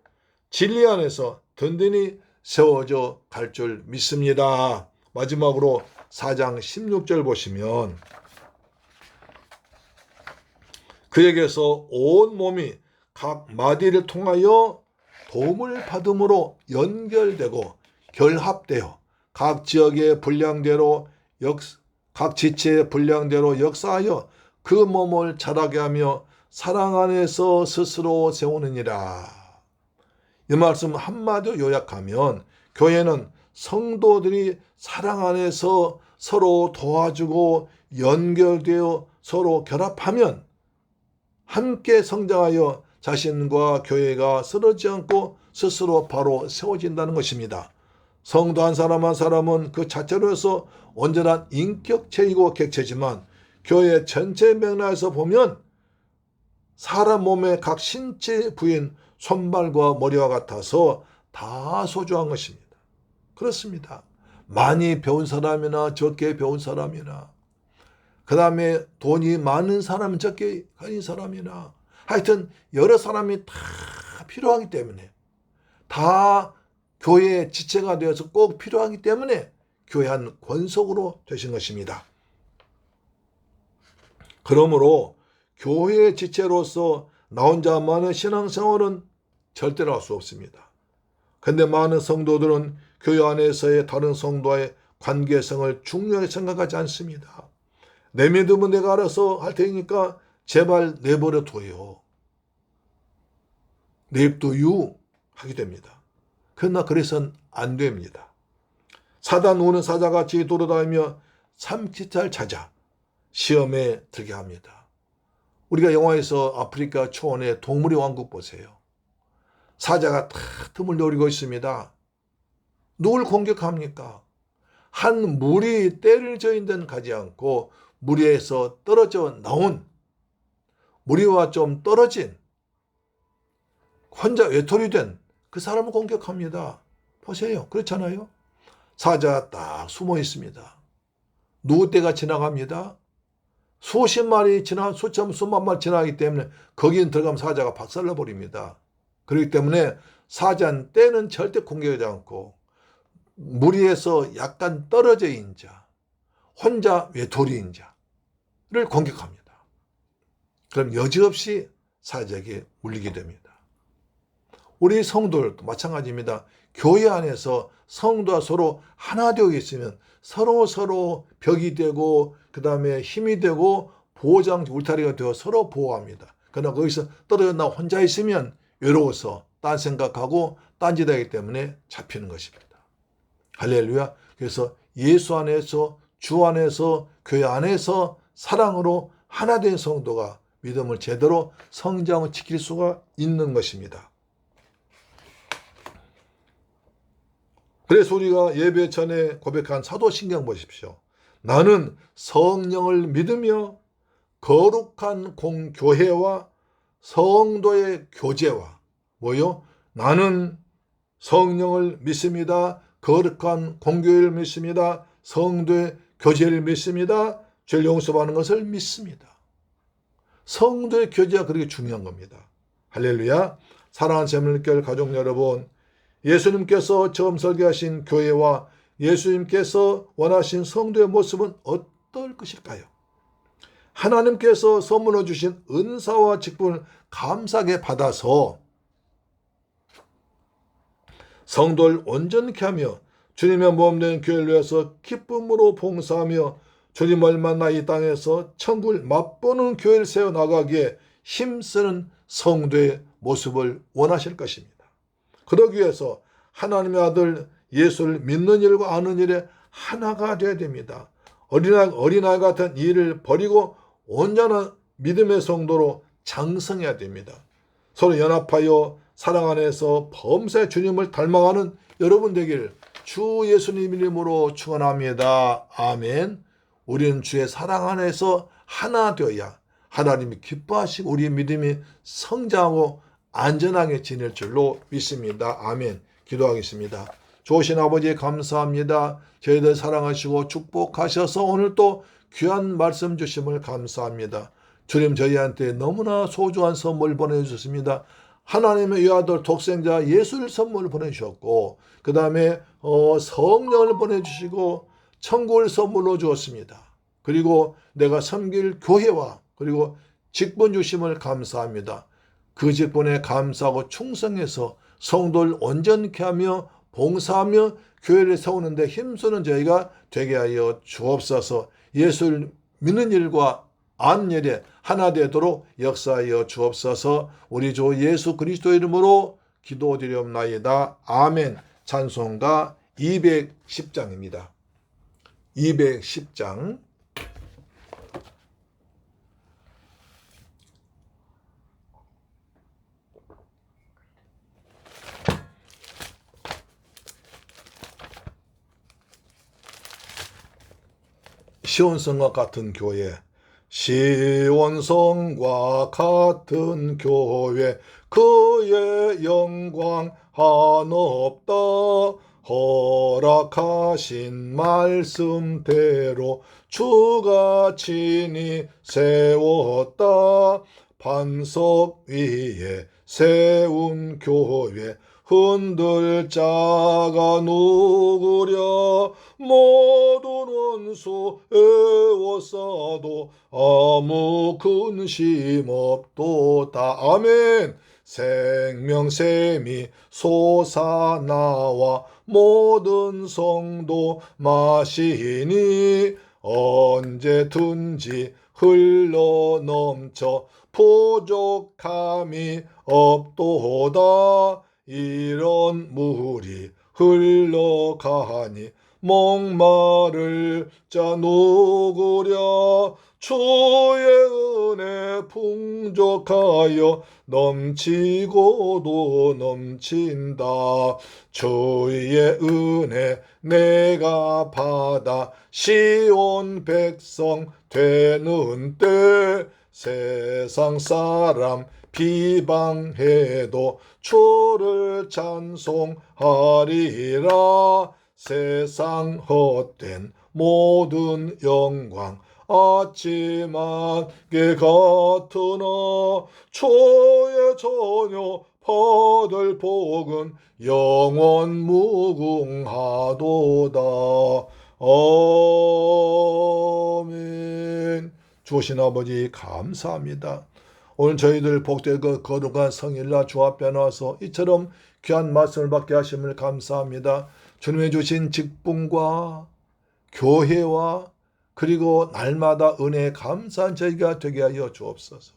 진리 안에서 든든히 세워져 갈 줄 믿습니다. 마지막으로 4장 16절 보시면 그에게서 온 몸이 각 마디를 통하여 도움을 받음으로 연결되고 결합되어 각 지역의 분량대로 각 지체의 분량대로 역사하여 그 몸을 자라게 하며 사랑 안에서 스스로 세우느니라. 이 말씀 한마디로 요약하면 교회는 성도들이 사랑 안에서 서로 도와주고 연결되어 서로 결합하면 함께 성장하여 자신과 교회가 쓰러지지 않고 스스로 바로 세워진다는 것입니다. 성도 한 사람 한 사람은 그 자체로서 온전한 인격체이고 객체지만 교회 전체 맥락에서 보면 사람 몸의 각 신체 부인 손발과 머리와 같아서 다 소중한 것입니다. 그렇습니다. 많이 배운 사람이나 적게 배운 사람이나 그 다음에 돈이 많은 사람 적게 가진 사람이나 하여튼 여러 사람이 다 필요하기 때문에 다 교회의 지체가 되어서 꼭 필요하기 때문에 교회 한 권속으로 되신 것입니다. 그러므로 교회의 지체로서 나 혼자만의 신앙생활은 절대로 할 수 없습니다. 그런데 많은 성도들은 교회 안에서의 다른 성도와의 관계성을 중요하게 생각하지 않습니다. 내 믿음은 내가 알아서 할 테니까 제발 내버려 둬요. 냅둬유 하게 됩니다. 그러나 그래서는 안 됩니다. 사단 오는 사자같이 돌아다니며 삼키잘 찾아 시험에 들게 합니다. 우리가 영화에서 아프리카 초원의 동물의 왕국 보세요. 사자가 다 틈을 노리고 있습니다. 누굴 공격합니까? 한 무리 떼를 저인 데는 가지 않고 무리에서 떨어져 나온 무리와 좀 떨어진 혼자 외톨이 된 그 사람을 공격합니다. 보세요. 그렇잖아요. 사자가 딱 숨어 있습니다. 누구 떼가 지나갑니다. 수십 마리 수만 마리 지나가기 때문에 거기에 들어가면 사자가 박살나버립니다. 그렇기 때문에 사자는 떼는 절대 공격하지 않고 무리에서 약간 떨어져 있는 자, 혼자 외톨이인 자를 공격합니다. 그럼 여지없이 사자에게 물리게 됩니다. 우리 성도들도 마찬가지입니다. 교회 안에서 성도와 서로 하나 되어 있으면 서로 벽이 되고 그 다음에 힘이 되고 보호장 울타리가 되어 서로 보호합니다. 그러나 거기서 떨어져 나 혼자 있으면 외로워서 딴 생각하고 딴짓하기 때문에 잡히는 것입니다. 할렐루야. 그래서 예수 안에서 주 안에서 교회 안에서 사랑으로 하나 된 성도가 믿음을 제대로 성장을 지킬 수가 있는 것입니다. 그래서 우리가 예배 전에 고백한 사도신경 보십시오. 나는 성령을 믿으며 거룩한 공교회와 성도의 교제와 뭐요? 나는 성령을 믿습니다. 거룩한 공교회를 믿습니다. 성도의 교제를 믿습니다. 죄를 용서받는 것을 믿습니다. 성도의 교제가 그렇게 중요한 겁니다. 할렐루야. 사랑하는 새물결 가족 여러분, 예수님께서 처음 설계하신 교회와 예수님께서 원하신 성도의 모습은 어떨 것일까요? 하나님께서 선물로 주신 은사와 직분을 감사하게 받아서 성도를 온전케 하며 주님의 몸된 교회를 위해서 기쁨으로 봉사하며 주님을 만나 이 땅에서 천국을 맛보는 교회를 세워나가기에 힘쓰는 성도의 모습을 원하실 것입니다. 그러기 위해서 하나님의 아들 예수를 믿는 일과 아는 일에 하나가 되어야 됩니다. 어린아이 같은 일을 버리고 온전한 믿음의 성도로 장성해야 됩니다. 서로 연합하여 사랑 안에서 범사의 주님을 닮아가는 여러분 되길 주 예수님 이름으로 축원합니다. 아멘. 우리는 주의 사랑 안에서 하나 되어야 하나님이 기뻐하시고 우리의 믿음이 성장하고 안전하게 지낼 줄로 믿습니다. 아멘. 기도하겠습니다. 좋으신 아버지 감사합니다. 저희들 사랑하시고 축복하셔서 오늘 또 귀한 말씀 주심을 감사합니다. 주님 저희한테 너무나 소중한 선물 보내주셨습니다. 하나님의 외아들 독생자 예수를 선물 보내주셨고 그 다음에 성령을 보내주시고 천국을 선물로 주었습니다. 그리고 내가 섬길 교회와 그리고 직분 주심을 감사합니다. 그 직분에 감사하고 충성해서 성도를 온전케 하며 봉사하며 교회를 세우는 데 힘쓰는 저희가 되게 하여 주옵소서. 예수를 믿는 일과 아는 일에 하나 되도록 역사하여 주옵소서. 우리 주 예수 그리스도 이름으로 기도드리옵나이다. 아멘. 찬송가 210장입니다. 210장. 시온성과 같은 교회, 시온성과 같은 교회, 그의 영광 한없다. 허락하신 말씀대로 주가 친히 세웠다. 반석 위에 세운 교회, 흔들 자가 누구랴. 모든 원수 에워싸도 아무 근심 없도다. 아멘. 생명샘이 솟아나와 모든 성도 마시니 언제든지 흘러넘쳐 부족함이 없도다. 이런 물이 흘러가니 목마를 자 누구랴. 주의 은혜 풍족하여 넘치고도 넘친다. 주의 은혜 내가 받아 시온 백성 되는 때 세상 사람 비방해도 주를 찬송하리라. 세상 헛된 모든 영광 아침안개 같으나 주의 전혀 받을 복은 영원 무궁하도다. 아멘. 주신 아버지 감사합니다. 오늘 저희들 복되고 거룩한 성일날 주 앞에 나와서 이처럼 귀한 말씀을 받게 하심을 감사합니다. 주님의 주신 직분과 교회와 그리고 날마다 은혜에 감사한 저희가 되게 하여 주옵소서.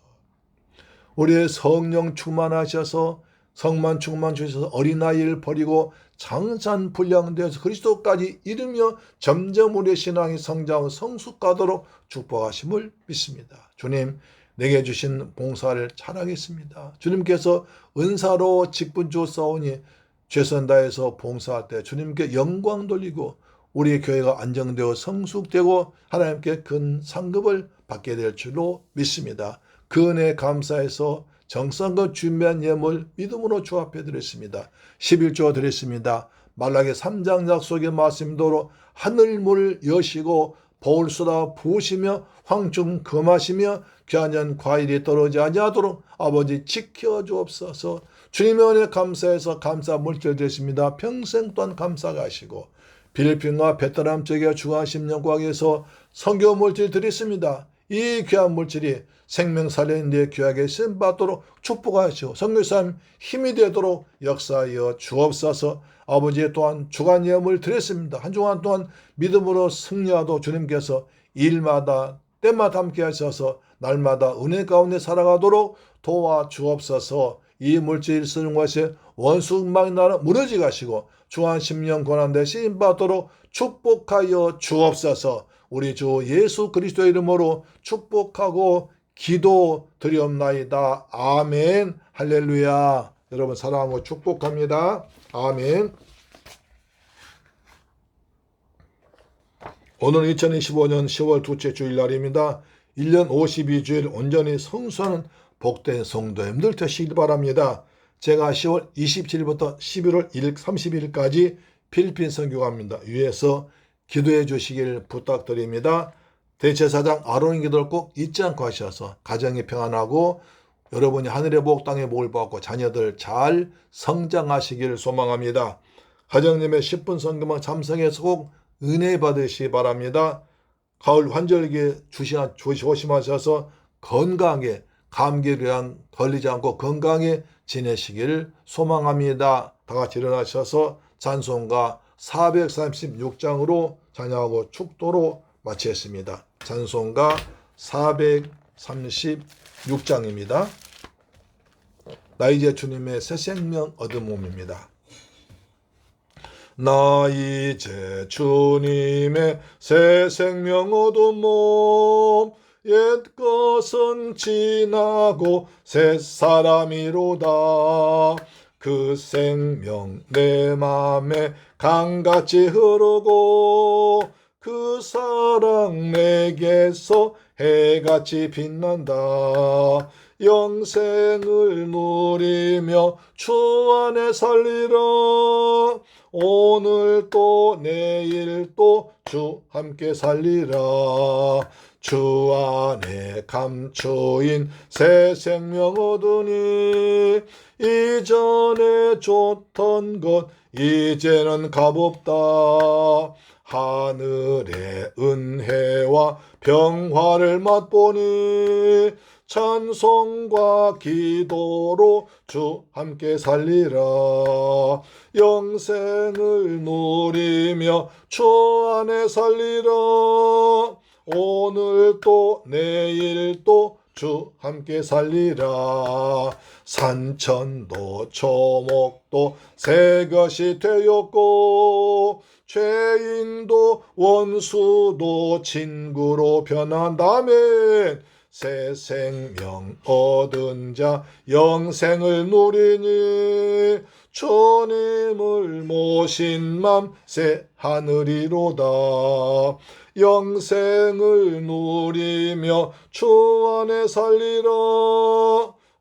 우리의 성령 충만하셔서 성만 충만 주셔서 어린아이를 버리고 장산 분량되어서 그리스도까지 이르며 점점 우리의 신앙이 성장하고 성숙하도록 축복하심을 믿습니다. 주님 내게 주신 봉사를 잘하겠습니다. 주님께서 은사로 직분 주었사오니 최선 다해서 봉사할 때 주님께 영광 돌리고 우리의 교회가 안정되어 성숙되고 하나님께 큰 상급을 받게 될 줄로 믿습니다. 그 은혜에 감사해서 정성껏 준비한 예물 믿음으로 주 앞에 드렸습니다. 11조 드렸습니다. 말라기 3장 약속의 말씀대로 하늘문을 여시고 보울 쏟아 부으시며 황중 금하시며 귀한 과일이 떨어지지 아니하도록 아버지 지켜주옵소서. 주님의 은혜 감사해서 감사 물질 드렸습니다. 평생 또한 감사가 하시고 필리핀과 베트남 쪽에 중앙심 영광에서 선교 물질 드렸습니다. 이 귀한 물질이 생명 살리는 데 귀하게 쓰임받도록 축복하시오. 선교사님 힘이 되도록 역사하여 주옵소서. 아버지 또한 주간 예물 드렸습니다. 한 주간 동안 믿음으로 승리하도 주님께서 일마다 때마다 함께 하셔서 날마다 은혜 가운데 살아가도록 도와주옵소서. 이 물질 쓰는 것이 원수망이 나라 무너지게 하시고 주한 심령 권한대 쓰임받도록 축복하여 주옵소서. 우리 주 예수 그리스도의 이름으로 축복하고 기도 드리옵나이다. 아멘. 할렐루야. 여러분 사랑하고 축복합니다. 아멘. 오늘은 2025년 10월 둘째 주일날입니다. 1년 52주일 온전히 성수하는 복된 성도님들 되시길 바랍니다. 제가 10월 27일부터 11월 30일까지 필리핀 선교갑니다. 위에서 기도해 주시길 부탁드립니다. 대제사장 아론의 기도를 꼭 잊지 않고 하셔서 가정이 평안하고 여러분이 하늘의 복 땅의 복을 받고 자녀들 잘 성장하시길 소망합니다. 가정님의 10분 성경만 참석해서 꼭 은혜 받으시기 바랍니다. 가을 환절기에 조심하셔서 건강하게 감기에 걸리지 않고 건강에 지내시길 소망합니다. 다 같이 일어나셔서 찬송가 436장으로 찬양하고 축도로 마치겠습니다. 찬송가 436장입니다. 나 이제 주님의 새 생명 얻은 몸입니다. 나 이제 주님의 새 생명 얻은 몸, 옛 것은 지나고 새 사람이로다. 그 생명 내 맘에 강같이 흐르고 그 사랑 내게서 해같이 빛난다. 영생을 누리며 주 안에 살리라. 오늘 또 내일 또 주 함께 살리라. 주 안에 감추인 새 생명 얻으니 이전에 줬던 것 이제는 값없다. 하늘의 은혜와 평화를 맛보니 찬송과 기도로 주 함께 살리라. 영생을 누리며 주 안에 살리라. 오늘 또 내일 또 주 함께 살리라. 산천도 초목도 새 것이 되었고 죄인도 원수도 친구로 변한다면 새 생명 얻은 자 영생을 누리니 주님을 모신 맘 새 하늘이로다. 영생을 누리며 주 안에 살리라.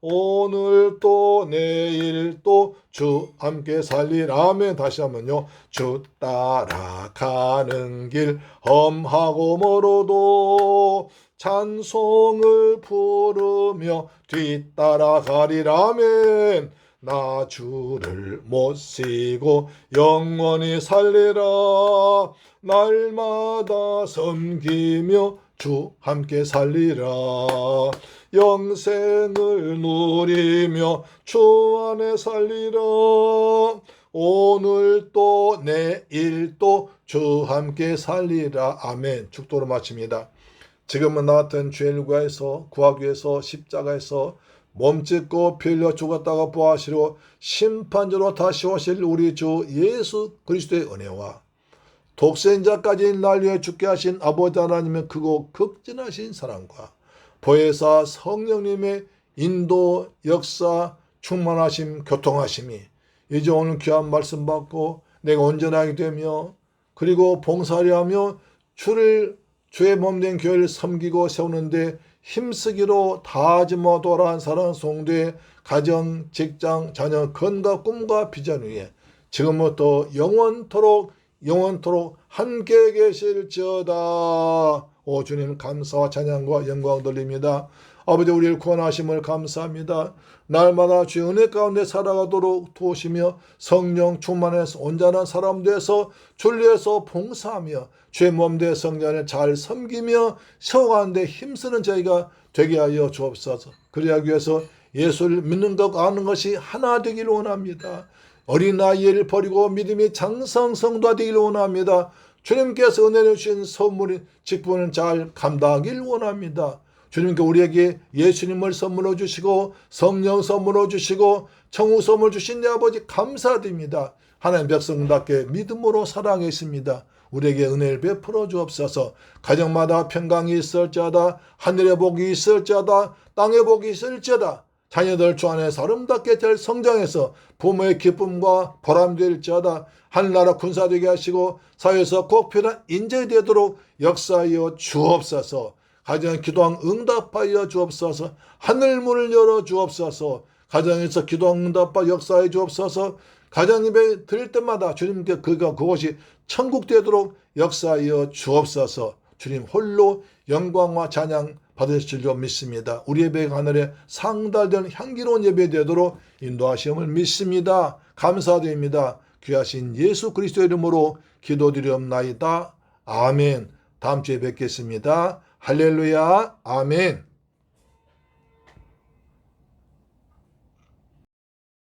오늘 또 내일 또 주 함께 살리라. 아멘. 다시 한번요. 주 따라가는 길 험하고 멀어도 찬송을 부르며 뒤따라가리라. 아멘. 나 주를 모시고 영원히 살리라. 날마다 섬기며 주 함께 살리라. 영생을 누리며 주 안에 살리라. 오늘 또 내일 또 주 함께 살리라. 아멘. 축도로 마칩니다. 지금은 나 같은 죄인과에서 구하기 위해서 십자가에서 몸짓고 피 흘려 죽었다가 부활하시고 심판자로 다시 오실 우리 주 예수 그리스도의 은혜와 독생자까지 날 위해 죽게 하신 아버지 하나님의 크고 극진하신 사랑과 보혜사 성령님의 인도, 역사, 충만하심, 교통하심이 이제 오늘 귀한 말씀 받고 내가 온전하게 되며 그리고 봉사하며 주의 몸된 교회를 섬기고 세우는데 힘쓰기로 다하지 못하라 사랑 송두의 가정, 직장, 자녀, 건강, 꿈과 비전 위에 지금부터 영원토록 함께 계실지어다. 오 주님 감사와 찬양과 영광 돌립니다. 아버지 우리를 구원하심을 감사합니다. 날마다 주의 은혜 가운데 살아가도록 도우시며 성령 충만해서 온전한 사람 되어서 진리에서 봉사하며 주의 몸대 성전을 잘 섬기며 세워가는데 힘쓰는 저희가 되게 하여 주옵소서. 그러기 위해서 예수를 믿는 것 아는 것이 하나 되기를 원합니다. 어린 나이를 버리고 믿음이 장성성도되기를 원합니다. 주님께서 은혜를 주신 선물인 직분을 잘 감당하길 원합니다. 주님께 우리에게 예수님을 선물로 주시고 성령 선물로 주시고 천국 선물 주신 내 아버지 감사드립니다. 하나님 백성답게 믿음으로 살아가겠습니다. 우리에게 은혜를 베풀어 주옵소서. 가정마다 평강이 있을지어다. 하늘의 복이 있을지어다. 땅의 복이 있을지어다. 자녀들 주 안에서 아름답게 잘 성장해서 부모의 기쁨과 보람될지어다. 하늘나라 군사되게 하시고 사회에서 꼭 필요한 인재가 되도록 역사하여 주옵소서. 가정 기도왕 응답하여 주옵소서. 하늘문을 열어 주옵소서. 가정에서 기도왕 응답하 역사해 주옵소서. 가정 예배 드릴 때마다 주님께 그것이 천국 되도록 역사하여 주옵소서. 주님 홀로 영광과 찬양 받으실 줄 믿습니다. 우리 예배가 하늘에 상달되는 향기로운 예배 되도록 인도하심을 믿습니다. 감사드립니다. 귀하신 예수 그리스도의 이름으로 기도드리옵나이다. 아멘. 다음 주에 뵙겠습니다. 할렐루야. 아멘.